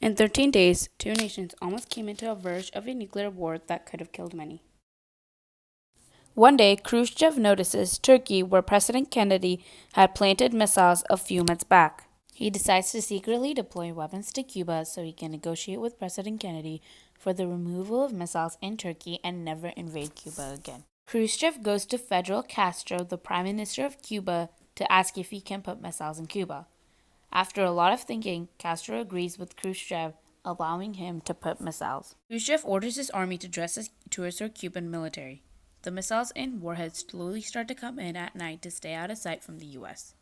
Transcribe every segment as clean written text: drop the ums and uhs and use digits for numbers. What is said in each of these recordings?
In 13 days, two nations almost came into a verge of a nuclear war that could have killed many. One day, Khrushchev notices Turkey, where President Kennedy had planted missiles a few months back. He decides to secretly deploy weapons to Cuba so he can negotiate with President Kennedy for the removal of missiles in Turkey and never invade Cuba again. Khrushchev goes to Fidel Castro, the Prime Minister of Cuba, to ask if he can put missiles in Cuba. After a lot of thinking, Castro agrees with Khrushchev, allowing him to put missiles. Khrushchev orders his army to dress as towards the Cuban military. The missiles and warheads slowly start to come in at night to stay out of sight from the U.S.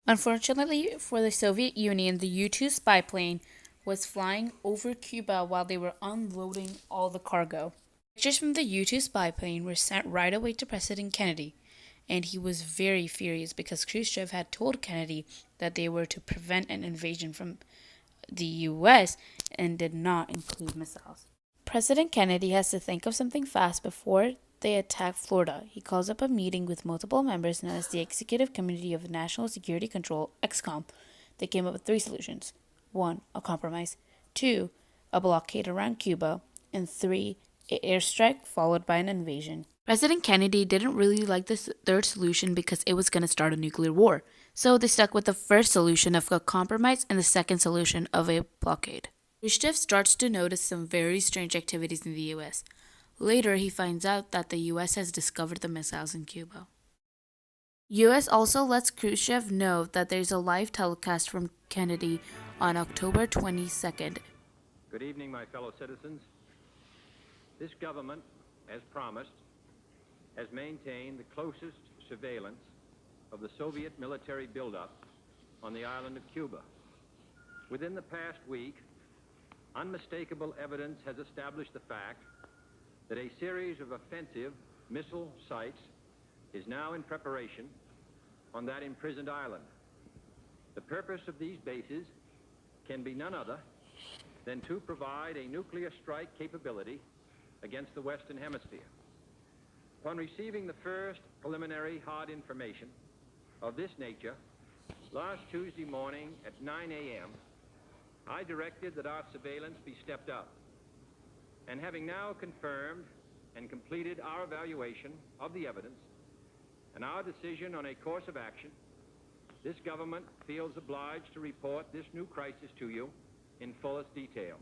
Unfortunately for the Soviet Union, the U-2 spy plane was flying over Cuba while they were unloading all the cargo. Pictures from the U-2 spy plane were sent right away to President Kennedy, and he was very furious because Khrushchev had told Kennedy that they were to prevent an invasion from the U.S. and did not include missiles. President Kennedy has to think of something fast before they attack Florida. He calls up a meeting with multiple members known as the Executive Committee of National Security Control, EXCOM. They came up with three solutions. 1. A compromise. 2. A blockade around Cuba. And 3. An airstrike followed by an invasion. President Kennedy didn't really like this third solution because it was going to start a nuclear war. So they stuck with the first solution of a compromise and the second solution of a blockade. Khrushchev starts to notice some very strange activities in the U.S. Later, he finds out that the U.S. has discovered the missiles in Cuba. U.S. also lets Khrushchev know that there's a live telecast from Kennedy on October 22nd. Good evening, my fellow citizens. This government, as promised, has maintained the closest surveillance of the Soviet military buildup on the island of Cuba. Within the past week, unmistakable evidence has established the fact that a series of offensive missile sites is now in preparation on that imprisoned island. The purpose of these bases can be none other than to provide a nuclear strike capability against the Western Hemisphere. Upon receiving the first preliminary hard information of this nature, last Tuesday morning at 9 a.m., I directed that our surveillance be stepped up. And having now confirmed and completed our evaluation of the evidence and our decision on a course of action, this government feels obliged to report this new crisis to you in fullest detail.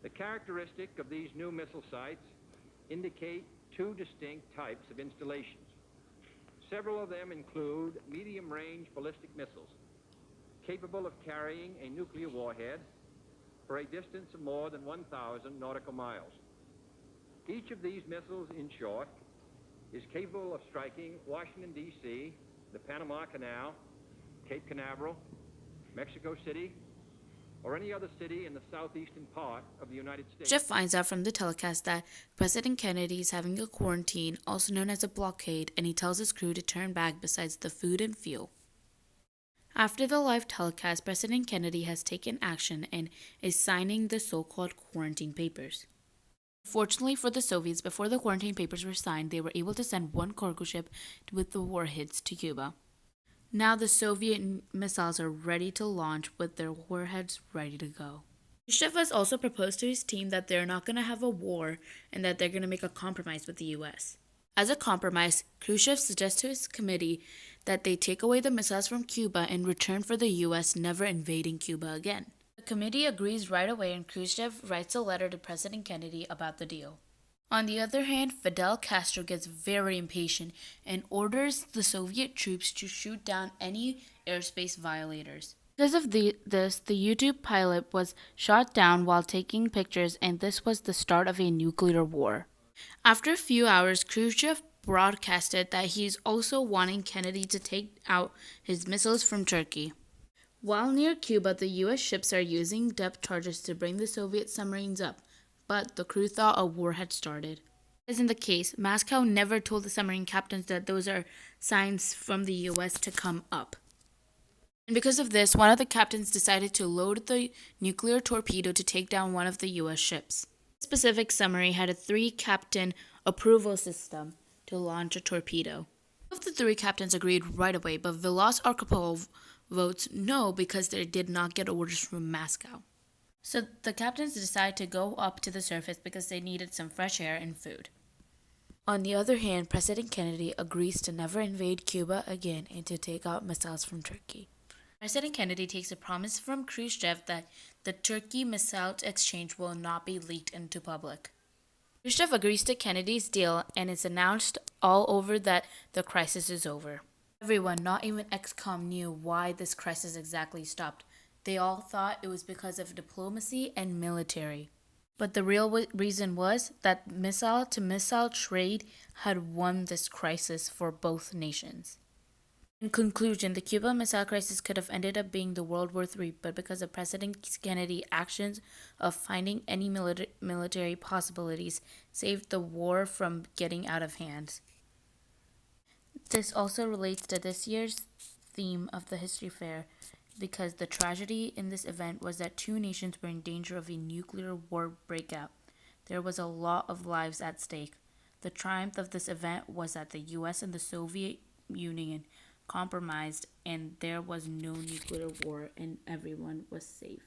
The characteristic of these new missile sites indicate two distinct types of installations. Several of them include medium-range ballistic missiles capable of carrying a nuclear warhead for a distance of more than 1,000 nautical miles. Each of these missiles, in short, is capable of striking Washington, D.C., the Panama Canal, Cape Canaveral, Mexico City, or any other city in the southeastern part of the United States. Jeff finds out from the telecast that President Kennedy is having a quarantine, also known as a blockade, and he tells his crew to turn back besides the food and fuel. After the live telecast, President Kennedy has taken action and is signing the so-called quarantine papers. Fortunately for the Soviets, before the quarantine papers were signed, they were able to send one cargo ship with the warheads to Cuba. Now the Soviet missiles are ready to launch with their warheads ready to go. Khrushchev has also proposed to his team that they're not going to have a war and that they're going to make a compromise with the U.S. As a compromise, Khrushchev suggests to his committee that they take away the missiles from Cuba in return for the U.S. never invading Cuba again. The committee agrees right away, and Khrushchev writes a letter to President Kennedy about the deal. On the other hand, Fidel Castro gets very impatient and orders the Soviet troops to shoot down any airspace violators. Because of this, the U-2 pilot was shot down while taking pictures, and this was the start of a nuclear war. After a few hours, Khrushchev broadcasted that he's also wanting Kennedy to take out his missiles from Turkey. While near Cuba, the U.S. ships are using depth charges to bring the Soviet submarines up, but the crew thought a war had started. As in the case, Moscow never told the submarine captains that those are signs from the U.S. to come up. And because of this, one of the captains decided to load the nuclear torpedo to take down one of the U.S. ships. This specific submarine had a 3-captain approval system to launch a torpedo. Two of the 3 captains agreed right away, but Vilas Archipel votes no because they did not get orders from Moscow. So the captains decided to go up to the surface because they needed some fresh air and food. On the other hand, President Kennedy agrees to never invade Cuba again and to take out missiles from Turkey. President Kennedy takes a promise from Khrushchev that the Turkey missile exchange will not be leaked into public. Khrushchev agrees to Kennedy's deal, and it's announced all over that the crisis is over. Everyone, not even ex-com, knew why this crisis exactly stopped. They all thought it was because of diplomacy and military. But the real reason was that missile-to-missile trade had won this crisis for both nations. In conclusion, the Cuban Missile Crisis could have ended up being the World War III, but because of President Kennedy's actions of finding any military possibilities, saved the war from getting out of hand. This also relates to this year's theme of the History Fair, because the tragedy in this event was that two nations were in danger of a nuclear war breakout. There was a lot of lives at stake. The triumph of this event was that the US and the Soviet Union compromised and there was no nuclear war and everyone was safe.